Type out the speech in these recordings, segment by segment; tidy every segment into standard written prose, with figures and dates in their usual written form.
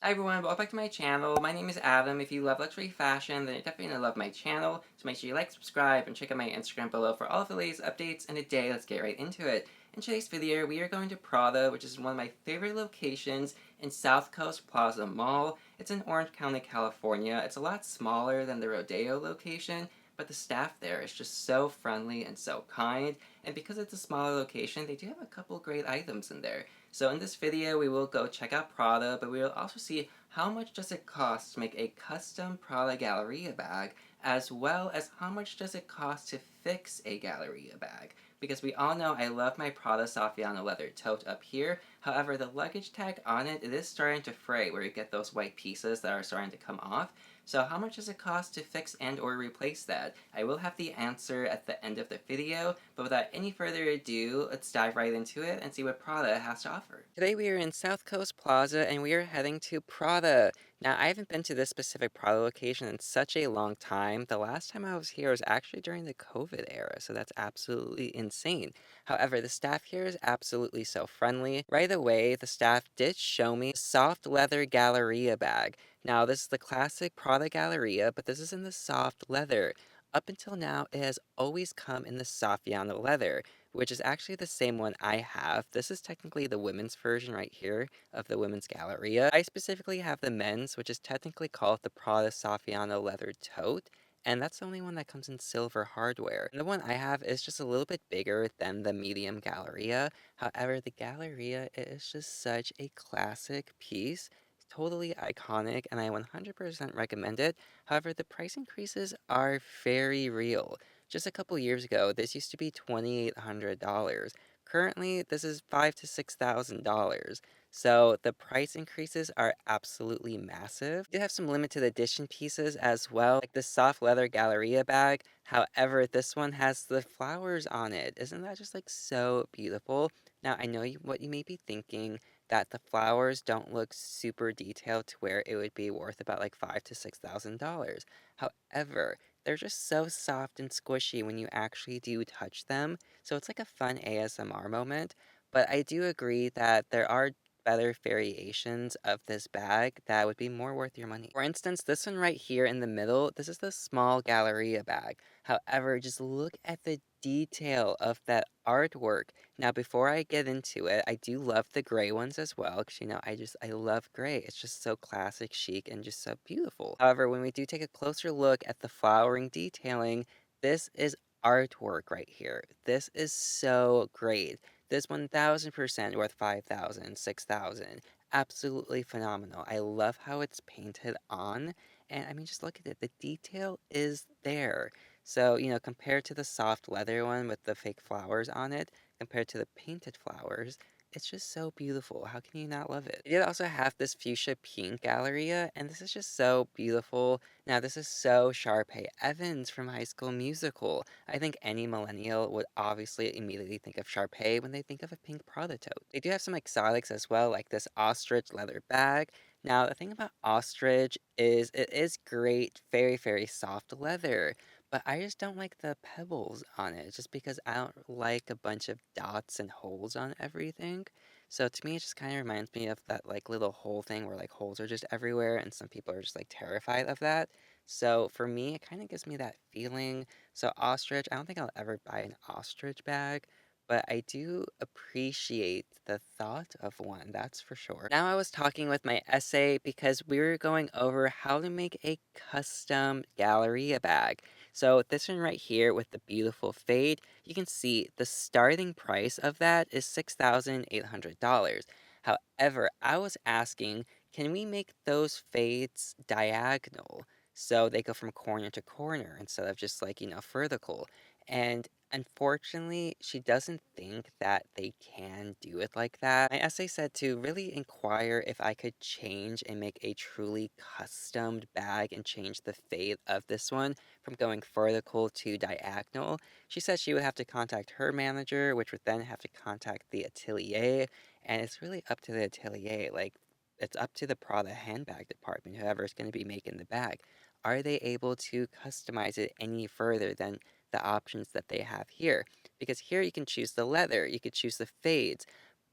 Hi everyone, welcome back to my channel. My name is Adam. If you love luxury fashion, then you're definitely going to love my channel. So make sure you like, subscribe, and check out my Instagram below for all of the latest updates. And today, let's get right into it. In today's video, we are going to Prada, which is one of my favorite locations in Southcoast Plaza Mall. It's in Orange County, California. It's a lot smaller than the Rodeo location, but the staff there is just so friendly and so kind. And because it's a smaller location, they do have a couple great items in there. So in this video, we will go check out Prada, but we will also see how much does it cost to make a custom Prada Galleria bag, as well as how much does it cost to fix a Galleria bag. Because we all know I love my Prada Saffiano leather tote up here. However, the luggage tag on it, it is starting to fray, where you get those white pieces that are starting to come off. So how much does it cost to fix and or replace that? I will have the answer at the end of the video, but without any further ado, let's dive right into it and see what Prada has to offer. Today we are in South Coast Plaza and we are heading to Prada. Now, I haven't been to this specific Prada location in such a long time. The last time I was here was actually during the COVID era, so that's absolutely insane. However, the staff here is absolutely so friendly. Right away, the staff did show me a soft leather Galleria bag. Now, this is the classic Prada Galleria, but this is in the soft leather. Up until now, it has always come in the Saffiano leather, which is actually the same one I have. This is technically the women's version right here of the women's Galleria. I specifically have the men's, which is technically called the Prada Saffiano leather tote, and that's the only one that comes in silver hardware. And the one I have is just a little bit bigger than the medium Galleria. However, the Galleria is just such a classic piece, totally iconic, and I 100% recommend it. However, the price increases are very real. Just a couple years ago, this used to be $2,800. Currently, this is $5,000 to $6,000. So the price increases are absolutely massive. We do have some limited edition pieces as well, like the soft leather Galleria bag. However, this one has the flowers on it. Isn't that just like so beautiful? Now, I know what you may be thinking, that the flowers don't look super detailed to where it would be worth about like $5,000 to $6,000. However, they're just so soft and squishy when you actually do touch them, so it's like a fun ASMR moment. But I do agree that there are better variations of this bag that would be more worth your money. For instance, this one right here in the middle, this is the small Galleria bag. However, just look at the detail of that artwork. Now, before I get into it, I do love the gray ones as well, because, I love gray. It's just so classic chic and just so beautiful. However, when we do take a closer look at the flowering detailing, this is artwork right here. This is so great. This 1000% worth 5,000, 6,000. Absolutely phenomenal. I love how it's painted on, and I mean, just look at it. The detail is there. So, compared to the soft leather one with the fake flowers on it, compared to the painted flowers, it's just so beautiful. How can you not love it? We did also have this fuchsia pink Galleria, and this is just so beautiful. Now, this is so Sharpay Evans from High School Musical. I think any millennial would obviously immediately think of Sharpay when they think of a pink Prada tote. They do have some exotics as well, like this ostrich leather bag. Now, the thing about ostrich is it is great, very, very soft leather, but I just don't like the pebbles on it, just because I don't like a bunch of dots and holes on everything. So to me, it just kind of reminds me of that like little hole thing where like holes are just everywhere, and some people are just like terrified of that. So for me, it kind of gives me that feeling. So ostrich, I don't think I'll ever buy an ostrich bag, but I do appreciate the thought of one, that's for sure. Now I was talking with my essay because we were going over how to make a custom Galleria bag. So this one right here with the beautiful fade, you can see the starting price of that is $6,800. However, I was asking, can we make those fades diagonal? So they go from corner to corner instead of just like, vertical. And unfortunately, she doesn't think that they can do it like that. My essay said to really inquire if I could change and make a truly customed bag and change the fade of this one from going vertical to diagonal. She said she would have to contact her manager, which would then have to contact the atelier, and it's really up to the atelier. Like, it's up to the Prada handbag department, whoever is going to be making the bag. Are they able to customize it any further than the options that they have here? Because here you can choose the leather, you could choose the fades,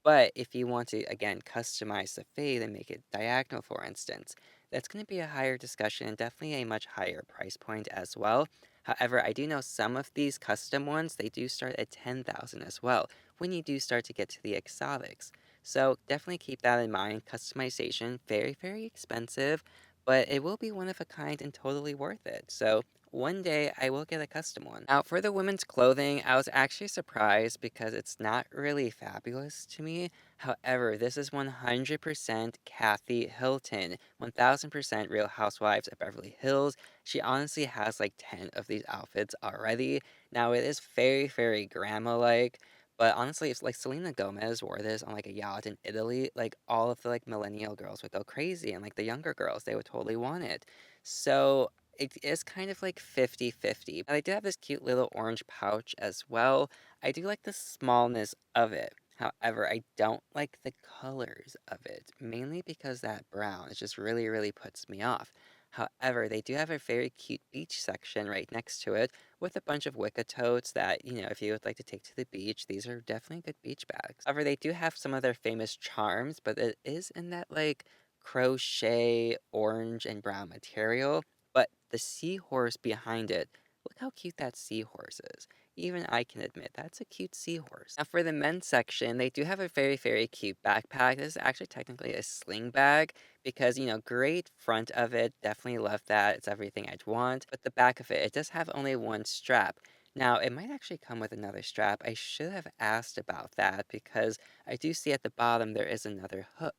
But if you want to, again, customize the fade and make it diagonal, for instance, that's going to be a higher discussion and definitely a much higher price point as well. However, I do know some of these custom ones, they do start at 10,000 as well, when you do start to get to the exotics. So definitely keep that in mind. Customization, very, very expensive, but it will be one of a kind and totally worth it. So one day I will get a custom one. Now, for the women's clothing, I was actually surprised because it's not really fabulous to me. However, this is 100% Kathy Hilton, 1000% Real Housewives of Beverly Hills. She honestly has like 10 of these outfits already. Now, it is very, very grandma-like. But honestly, if like Selena Gomez wore this on like a yacht in Italy, like all of the like millennial girls would go crazy, and like the younger girls, they would totally want it. So it is kind of like 50-50. But I do have this cute little orange pouch as well. I do like the smallness of it. However, I don't like the colors of it, mainly because that brown, it just really, really puts me off. However, they do have a very cute beach section right next to it with a bunch of Wicca totes that, if you would like to take to the beach, these are definitely good beach bags. However, they do have some of their famous charms, but it is in that like crochet orange and brown material. But the seahorse behind it, look how cute that seahorse is. Even I can admit that's a cute seahorse. Now, for the men's section, they do have a very, very cute backpack. This is actually technically a sling bag because, great front of it. Definitely love that. It's everything I'd want. But the back of it, it does have only one strap. Now, it might actually come with another strap. I should have asked about that because I do see at the bottom there is another hook.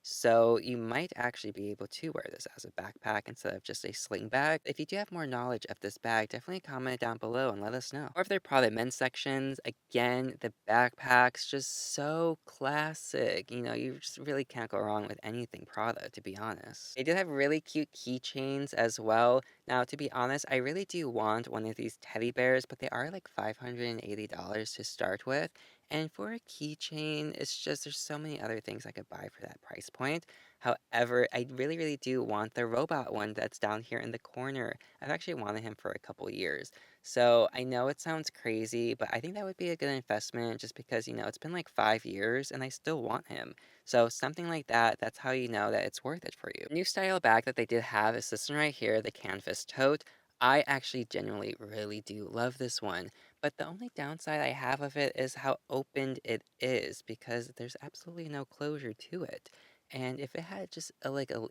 So you might actually be able to wear this as a backpack instead of just a sling bag. If you do have more knowledge of this bag, definitely comment down below and let us know. Or if they're Prada men's sections, again, the backpack's just so classic. You just really can't go wrong with anything Prada, to be honest. They do have really cute keychains as well. Now, to be honest, I really do want one of these teddy bears, but they are like $580 to start with. And for a keychain, it's just there's so many other things I could buy for that price point. However, I really, really do want the robot one that's down here in the corner. I've actually wanted him for a couple years. So I know it sounds crazy, but I think that would be a good investment just because, it's been like 5 years and I still want him. So something like that, that's how you know that it's worth it for you. New style bag that they did have is this one right here, the canvas tote. I actually genuinely really do love this one. But the only downside I have of it is how opened it is because there's absolutely no closure to it. And if it had just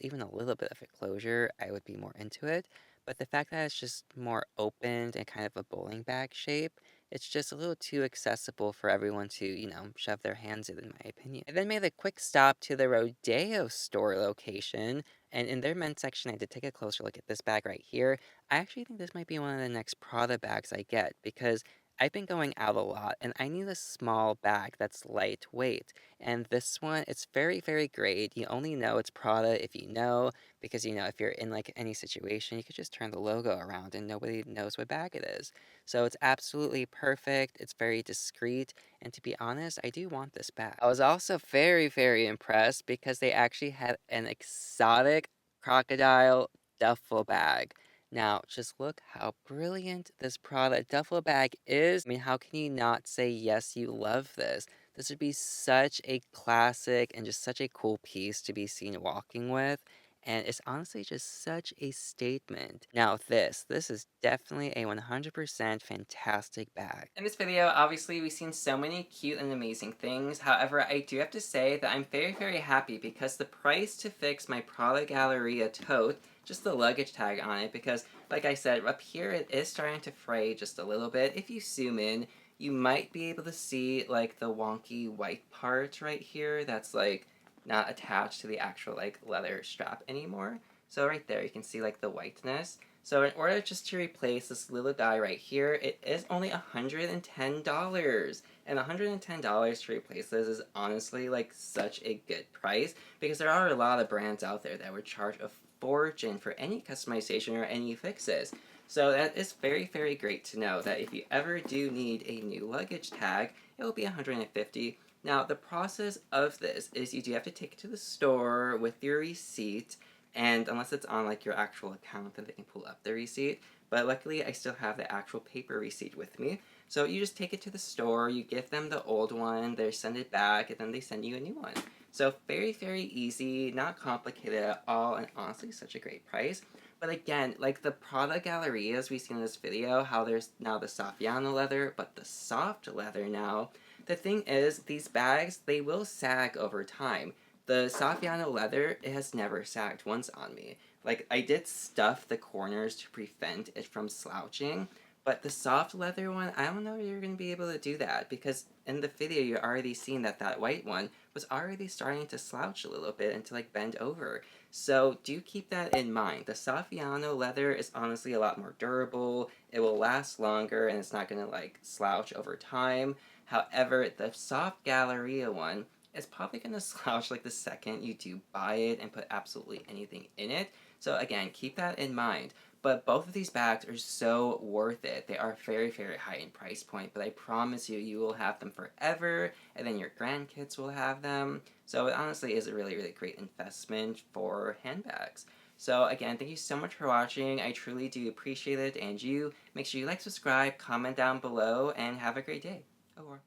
even a little bit of a closure, I would be more into it. But the fact that it's just more opened and kind of a bowling bag shape, it's just a little too accessible for everyone to, shove their hands in my opinion. I then made a quick stop to the Rodeo store location. And in their men's section, I did take a closer look at this bag right here. I actually think this might be one of the next Prada bags I get because I've been going out a lot and I need a small bag that's lightweight. And this one, it's very, very great. You only know it's Prada if you know, because if you're in like any situation, you could just turn the logo around and nobody knows what bag it is. So it's absolutely perfect. It's very discreet. And to be honest, I do want this bag. I was also very, very impressed because they actually had an exotic crocodile duffel bag. Now, just look how brilliant this Prada duffel bag is. I mean, how can you not say yes, you love this? This would be such a classic and just such a cool piece to be seen walking with. And it's honestly just such a statement. Now, this is definitely a 100% fantastic bag. In this video, obviously, we've seen so many cute and amazing things. However, I do have to say that I'm very, very happy because the price to fix my Prada Galleria tote, just the luggage tag on it, because like I said, up here it is starting to fray just a little bit. If you zoom in, you might be able to see like the wonky white part right here that's like not attached to the actual like leather strap anymore. So right there you can see like the whiteness. So in order just to replace this little guy right here, it is only $110. And $110 to replace this is honestly like such a good price because there are a lot of brands out there that would charge a fortune for any customization or any fixes. So that is very, very great to know that if you ever do need a new luggage tag, it will be $150. Now, the process of this is you do have to take it to the store with your receipt, and unless it's on like your actual account, then they can pull up the receipt. But luckily, I still have the actual paper receipt with me. So you just take it to the store, you give them the old one, they send it back, and then they send you a new one. So very, very easy, not complicated at all, and honestly such a great price. But again, like the Prada Gallerias we see in this video, how there's now the Saffiano leather, but the soft leather now. The thing is, these bags, they will sag over time. The Saffiano leather, it has never sagged once on me. Like, I did stuff the corners to prevent it from slouching, but the soft leather one, I don't know if you're going to be able to do that, because in the video you're already seeing that that white one was already starting to slouch a little bit and to like bend over. So do keep that in mind. The Saffiano leather is honestly a lot more durable, it will last longer, and it's not going to like slouch over time. However, the soft Galleria one is probably going to slouch like the second you do buy it and put absolutely anything in it. So again, keep that in mind. But both of these bags are so worth it. They are very, very high in price point, but I promise you, you will have them forever, and then your grandkids will have them. So it honestly is a really, really great investment for handbags. So again, thank you so much for watching. I truly do appreciate it, and you make sure you like, subscribe, comment down below, and have a great day. Au revoir.